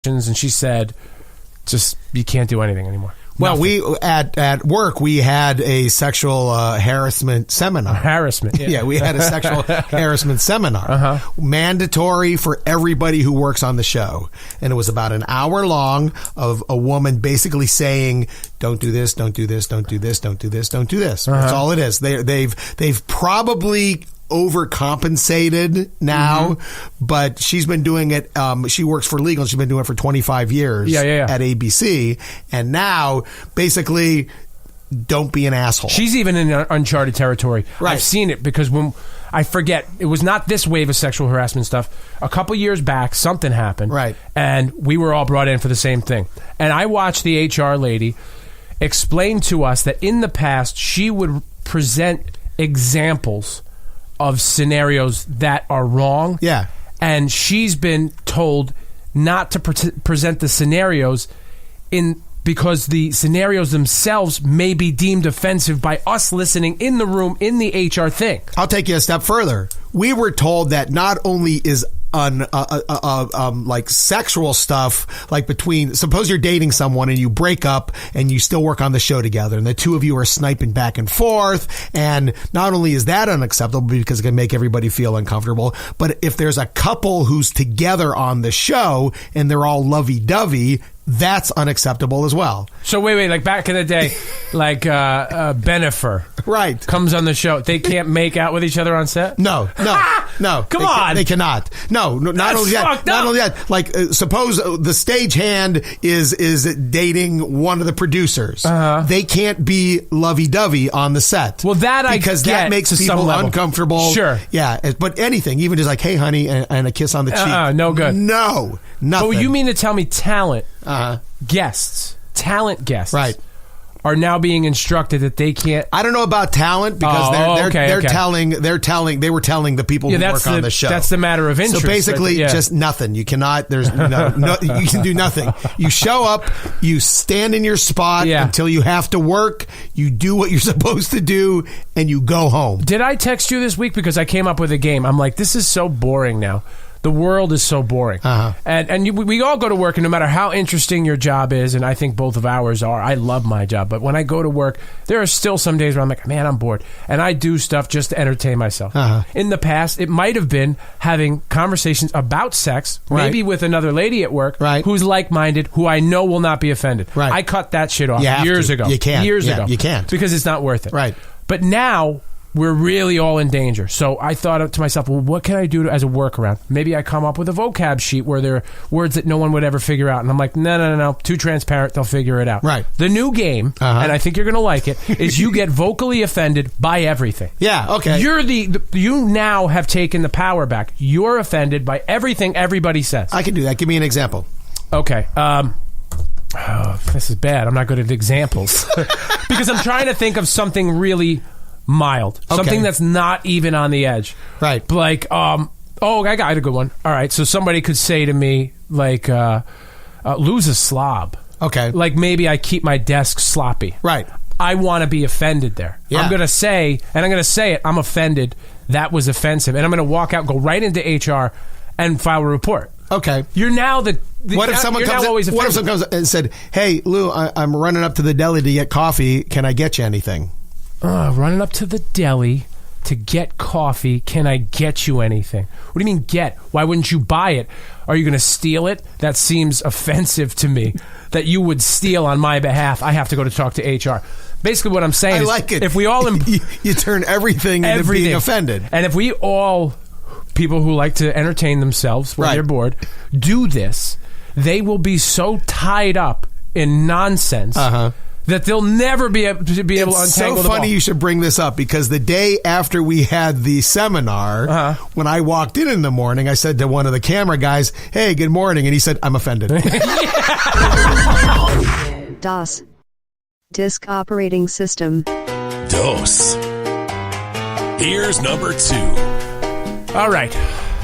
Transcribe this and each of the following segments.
and she said, just, you can't do anything anymore. Well, we at work we had a sexual harassment seminar. Harassment, yeah. We had a sexual harassment seminar, mandatory for everybody who works on the show, and it was about an hour long of a woman basically saying, "Don't do this, don't do this, don't do this, don't do this, don't do this." That's all it is. They've probably overcompensated now, but she's been doing it. She works for legal. She's been doing it for 25 years at ABC. And now, basically, don't be an asshole. She's even in uncharted territory. Right. I've seen it because when I forget, it was not this wave of sexual harassment stuff. A couple years back, something happened. Right. And we were all brought in for the same thing. And I watched the HR lady explain to us that in the past, she would present examples of scenarios that are wrong. Yeah. And she's been told not to present the scenarios because the scenarios themselves may be deemed offensive by us listening in the room in the HR thing. I'll take you a step further. We were told that not only is like sexual stuff, like suppose you're dating someone and you break up and you still work on the show together and the two of you are sniping back and forth, and not only is that unacceptable because it can make everybody feel uncomfortable, but if there's a couple who's together on the show and they're all lovey-dovey, that's unacceptable as well. So wait, like back in the day, like Benifer right comes on the show. They can't make out with each other on set? No. Come on. They cannot. No, not only that. Not only that. Like, suppose the stagehand is dating one of the producers. They can't be lovey-dovey on the set. Well, because that makes people uncomfortable. Sure. Yeah, but anything, even just like, hey, honey, and a kiss on the cheek. No good. No, nothing. But you mean to tell me talent guests, right, are now being instructed that they can't. I don't know about talent because they were telling the people who work on the show. That's the matter of interest. So basically, just nothing. You cannot. There's no. You can do nothing. You show up. You stand in your spot until you have to work. You do what you're supposed to do, and you go home. Did I text you this week because I came up with a game? I'm like, this is so boring now. The world is so boring. And we all go to work, and no matter how interesting your job is, and I think both of ours are, I love my job, but when I go to work, there are still some days where I'm like, man, I'm bored. And I do stuff just to entertain myself. In the past, it might have been having conversations about sex, maybe with another lady at work who's like-minded, who I know will not be offended. I cut that shit off years ago. You can't. Years ago. You can't. Because it's not worth it. Right. But now, we're really all in danger. So I thought to myself, well, what can I do as a workaround? Maybe I come up with a vocab sheet where there are words that no one would ever figure out. And I'm like, no. Too transparent. They'll figure it out. Right. The new game, and I think you're going to like it, is you get vocally offended by everything. Yeah, okay. You now have taken the power back. You're offended by everything everybody says. I can do that. Give me an example. Okay. This is bad. I'm not good at examples. Because I'm trying to think of something really mild. Something that's not even on the edge. Right. Like, I got a good one. All right, so somebody could say to me, like, lose a slob. Okay. Like, maybe I keep my desk sloppy. Right. I want to be offended there. Yeah. I'm going to say it, I'm offended. That was offensive. And I'm going to walk out and go right into HR and file a report. Okay. You're now what if someone comes and said, hey, Lou, I'm running up to the deli to get coffee. Can I get you anything? Running up to the deli to get coffee. Can I get you anything? What do you mean get? Why wouldn't you buy it? Are you going to steal it? That seems offensive to me. That you would steal on my behalf. I have to go to talk to HR. Basically what I'm saying is, like it. If we all... you turn everything into being offended. And if we all, people who like to entertain themselves when they're bored, do this, they will be so tied up in nonsense that they'll never be able to untangle the ball. It's so funny you should bring this up, because the day after we had the seminar, when I walked in the morning, I said to one of the camera guys, hey, good morning. And he said, I'm offended. DOS. Disk Operating System. DOS. Here's number 2. All right.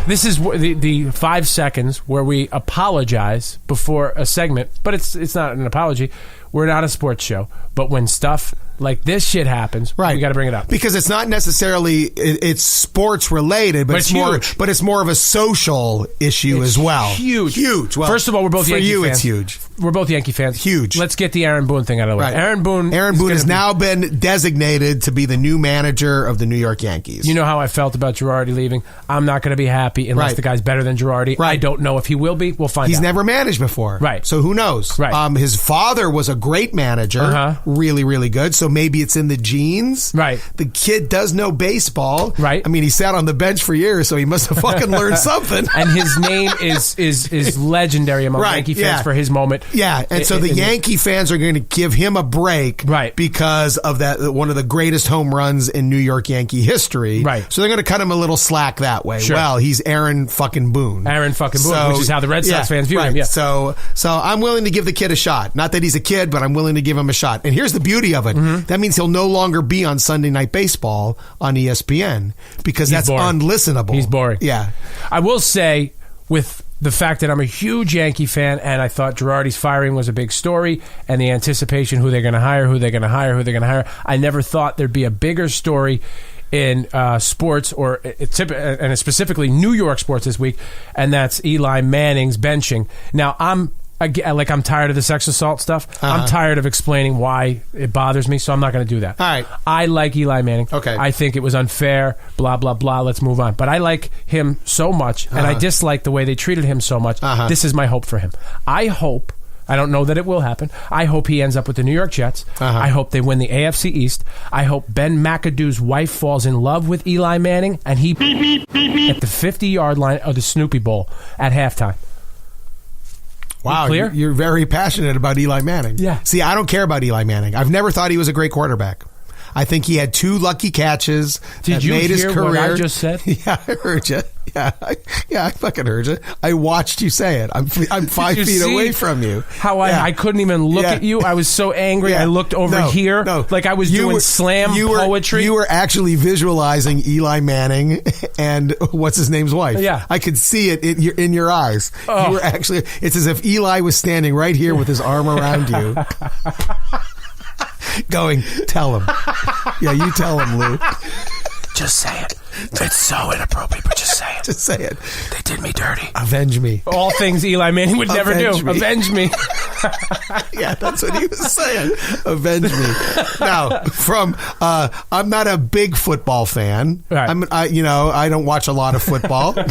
This is the 5 seconds where we apologize before a segment, but it's not an apology. We're not a sports show, but when stuff like this shit happens, right? We got to bring it up because it's not necessarily it's sports related, but it's more. Huge. But it's more of a social issue as well. Huge. Well, first of all, we're both for Yankee you. fans. It's huge. We're both Yankee fans. Huge. Let's get the Aaron Boone thing out of the way. Right. Aaron Boone has now been designated to be the new manager of the New York Yankees. You know how I felt about Girardi leaving. I'm not going to be happy unless the guy's better than Girardi. Right. I don't know if he will be. We'll find out. He's never managed before. Right. So who knows? Right. His father was a great manager. Really, really good. So maybe it's in the genes. Right. The kid does know baseball. Right. I mean, he sat on the bench for years, so he must have fucking learned something. And his name is legendary among Yankee fans for his moment. Yeah. And so the Yankee fans are going to give him a break. Right. Because of that, one of the greatest home runs in New York Yankee history. Right. So they're going to cut him a little slack that way. Sure. Well, he's Aaron fucking Boone. Which is how the Red Sox fans view him. Yeah. So I'm willing to give the kid a shot. Not that he's a kid, but I'm willing to give him a shot. And here's the beauty of it. That means he'll no longer be on Sunday Night Baseball on ESPN because that's boring. unlistenable. He's boring. Yeah. I will say, with the fact that I'm a huge Yankee fan and I thought Girardi's firing was a big story and the anticipation who they're going to hire, I never thought there'd be a bigger story in sports, and specifically New York sports this week, and that's Eli Manning's benching. Now, I'm tired of the sex assault stuff. I'm tired of explaining why it bothers me, so I'm not going to do that. All right. I like Eli Manning. Okay. I think it was unfair, blah, blah, blah. Let's move on. But I like him so much, and I dislike the way they treated him so much. This is my hope for him. I don't know that it will happen. I hope he ends up with the New York Jets. I hope they win the AFC East. I hope Ben McAdoo's wife falls in love with Eli Manning, and he at the 50-yard line of the Snoopy Bowl at halftime. Wow, clear? You're very passionate about Eli Manning. Yeah. See, I don't care about Eli Manning. I've never thought he was a great quarterback. I think he had 2 lucky catches. Did you made his hear career. what I just said? Yeah, I heard you. Yeah, I fucking heard you. I watched you say it. I'm 5 feet away from you. How I couldn't even look at you. I was so angry. Yeah. I looked over here like I was doing slam poetry. You were actually visualizing Eli Manning and what's his name's wife. Yeah. I could see it in your eyes. You were actually. It's as if Eli was standing right here with his arm around you. Going, tell him. Yeah, you tell him, Lou. Just say it. It's so inappropriate, but just say it. Just say it. They did me dirty. Avenge me. All things Eli Manning would never do. Avenge me. Yeah, that's what he was saying. Avenge me. Now, I'm not a big football fan. Right. I don't watch a lot of football, but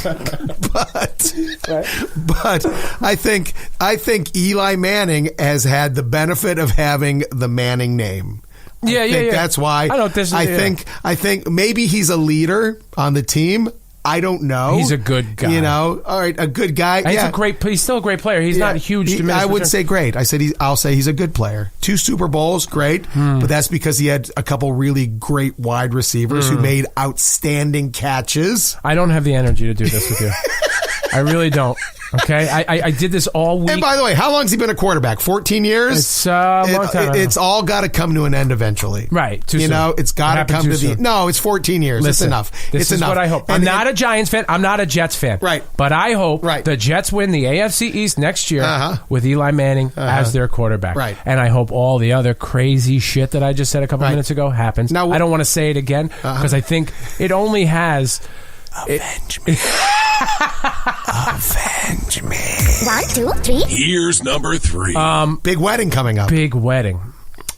I think Eli Manning has had the benefit of having the Manning name. I think that's why. I think maybe he's a leader on the team. I don't know. He's a good guy. All right, a good guy. He's still a great player. He's not huge. I would say great. I'll say he's a good player. 2 Super Bowls, great. But that's because he had a couple really great wide receivers who made outstanding catches. I don't have the energy to do this with you. I really don't. Okay, I did this all week. And by the way, how long has he been a quarterback? 14 years? It's a long time. It's all got to come to an end eventually. Right. Too soon. It's got to come to the... No, it's 14 years. Listen, it's enough. This is what I hope. I'm not a Giants fan. I'm not a Jets fan. Right. But I hope the Jets win the AFC East next year with Eli Manning as their quarterback. Right. And I hope all the other crazy shit that I just said a couple minutes ago happens. Now, I don't want to say it again because I think it only has... Avenge me. Avenge me. 1, 2, 3. Here's number 3. Big wedding coming up. Big wedding.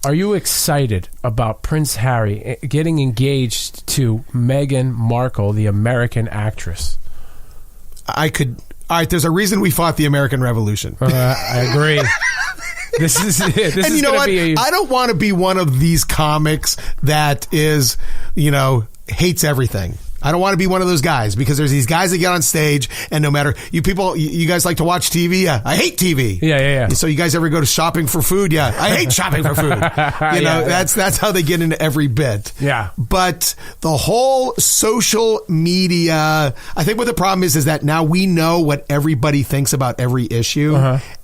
Are you excited about Prince Harry getting engaged to Meghan Markle, the American actress? All right, there's a reason we fought the American Revolution. I agree. This is it. This and is you know what? I don't want to be one of these comics that is, hates everything. I don't want to be one of those guys because there's these guys that get on stage and no matter you guys like to watch TV. Yeah, I hate TV. Yeah. So you guys ever go to shopping for food? Yeah, I hate shopping for food. That's how they get into every bit. Yeah. But the whole social media, I think what the problem is that now we know what everybody thinks about every issue,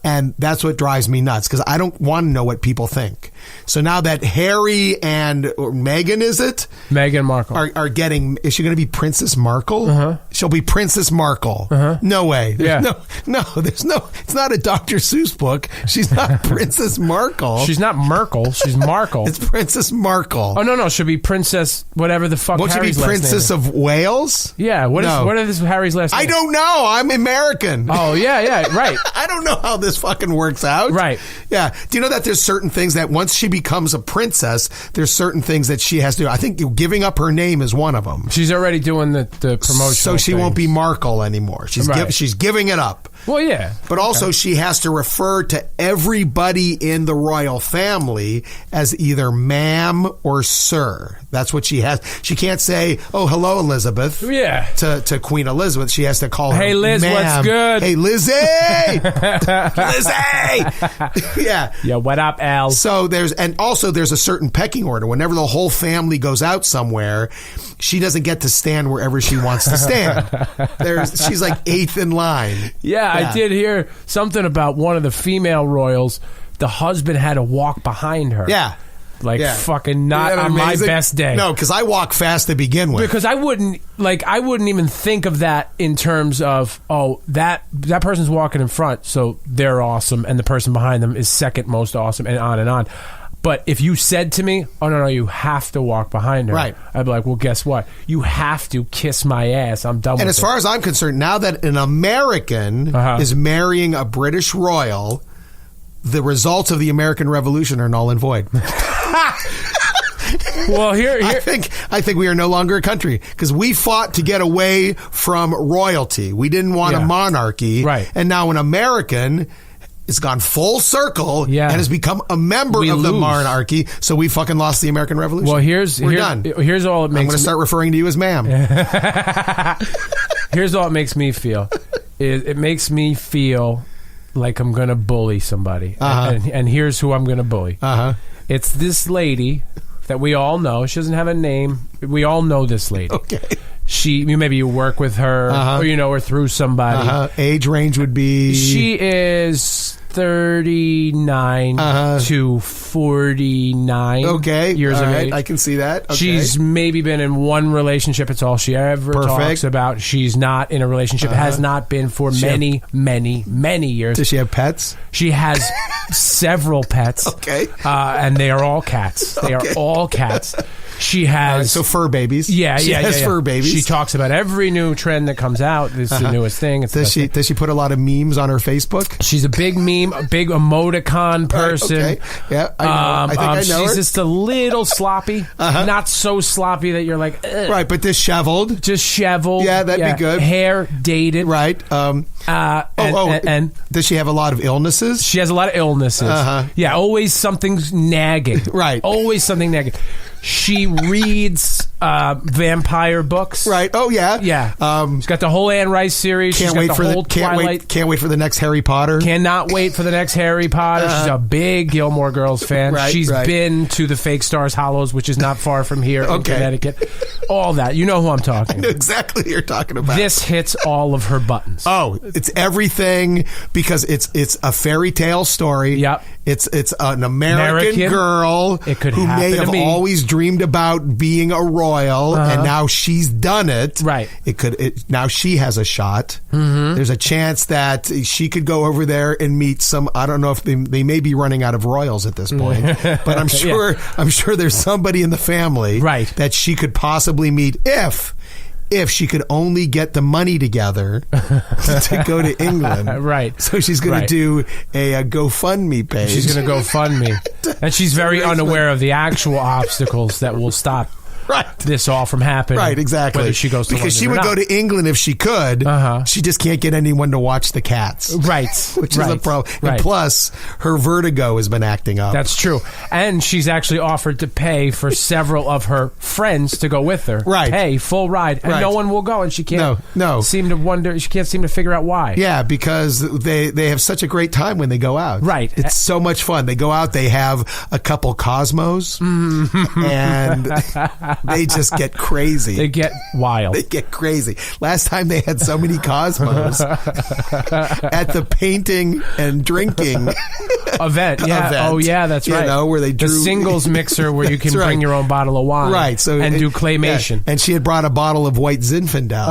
and that's what drives me nuts because I don't want to know what people think. So now that Harry and Meghan, is it? Meghan Markle are getting, is she going to be Princess Markle? She'll be Princess Markle. No way. There's there's no, it's not a Dr. Seuss book. She's not Princess Markle. She's not Merkel. She's Markle. It's Princess Markle. Oh, no. She'll be Princess whatever the fuck Won't Harry's she be Princess last name of Wales? Yeah. What is Harry's last name? I don't know. I'm American. Oh, yeah, right. I don't know how this fucking works out. Right. Yeah. Do you know that there's certain things that once she becomes a princess, there's certain things that she has to do. I think giving up her name is one of them. She's already doing the promotion. So she won't be Markle anymore. She's giving it up. Well, yeah. But also she has to refer to everybody in the royal family as either ma'am or sir. That's what she has. She can't say, "Oh, hello, Elizabeth." Yeah. To Queen Elizabeth, she has to call her, "Hey, Liz, ma'am. what's good?" "Hey, Lizzie." Lizzie. Yeah. Yeah, what up, Al? So there's a certain pecking order. Whenever the whole family goes out somewhere, she doesn't get to stand wherever she wants to stand. She's like 8th in line. Yeah, I did hear something about one of the female royals. The husband had to walk behind her. Yeah. Fucking not on my best day. No, because I walk fast to begin with. Because I wouldn't even think of that in terms of, that person's walking in front, so they're awesome, and the person behind them is second most awesome, and on and on. But if you said to me, "Oh, no, you have to walk behind her," right, I'd be like, "Well, guess what? You have to kiss my ass. I'm done with it." And as far as I'm concerned, now that an American is marrying a British royal, the results of the American Revolution are null and void. Well, here I think we are no longer a country because we fought to get away from royalty. We didn't want a monarchy, right? And now an American has gone full circle and has become a member of the monarchy. So we fucking lost the American Revolution. Well, we're done. Here's all it makes. I'm going to start referring to you as ma'am. Here's all it makes me feel. It makes me feel like I'm going to bully somebody, and here's who I'm going to bully. It's this lady that we all know. She doesn't have a name. We all know this lady. Okay. Maybe you work with her, or you know her through somebody. Age range would be. She is 39 to 49 years of age. I can see that. Okay. She's maybe been in one relationship. It's all she ever talks about. She's not in a relationship. Has not been for many years. Does she have pets? She has several pets. Okay. And they are all cats. They are all cats. She has so fur babies. She has fur babies. She talks about every new trend that comes out. This is the newest thing. Does she put a lot of memes on her Facebook? She's a big meme, a big emoticon person. Okay. Yeah, I know. I think I know she's her. just a little sloppy. Not so sloppy that you're like, ugh. Right, but disheveled. Just shoveled. Yeah, that'd be good. Hair dated. Right. And does she have a lot of illnesses? She has a lot of illnesses. Yeah, always something's nagging. Right. Always something nagging. She reads vampire books. Right. Oh yeah. Yeah. She's got the whole Anne Rice series. Can't wait for the next Harry Potter. Cannot wait for the next Harry Potter. She's a big Gilmore Girls fan. She's been to the Fake Stars Hollows, which is not far from here in Connecticut. All that. You know who I'm talking about. I know exactly what you're talking about. This hits all of her buttons. Oh, it's everything because it's a fairy tale story. Yep. It's an American girl who may have always dreamed about being a royal, and now she's done it. Right. Now she has a shot. Mm-hmm. There's a chance that she could go over there and meet some. I don't know if they may be running out of royals at this point, but I'm sure there's somebody in the family that she could possibly meet if she could only get the money together to go to England. Right. So she's going to do a GoFundMe page. She's going to GoFundMe. And she's very unaware of the actual obstacles that will stop this all from happening. Right, exactly. Whether she goes to because London she would or go not. to England if she could. She just can't get anyone to watch the cats. Right. Which is a problem. And plus, her vertigo has been acting up. That's true. And she's actually offered to pay for several of her friends to go with her. Right. Pay full ride. And no one will go. And she can't seem to figure out why. Yeah, because they have such a great time when they go out. Right. It's so much fun. They go out, they have a couple Cosmos, and they just get crazy. They get wild. They get crazy. Last time they had so many Cosmos at the painting and drinking event. Yeah. event, Oh, yeah, that's right. You know, where they drew the singles mixer where you can right. bring your own bottle of wine. Right. So and do claymation. Yeah. And she had brought a bottle of white Zinfandel.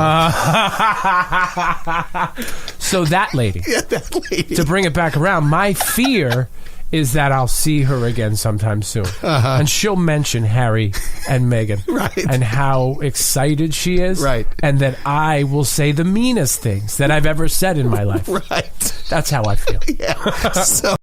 So that lady. Yeah, that lady. To bring it back around, my fear is that I'll see her again sometime soon. And she'll mention Harry and Meghan. Right. And how excited she is. Right. And that I will say the meanest things that I've ever said in my life. Right. That's how I feel. Yeah. So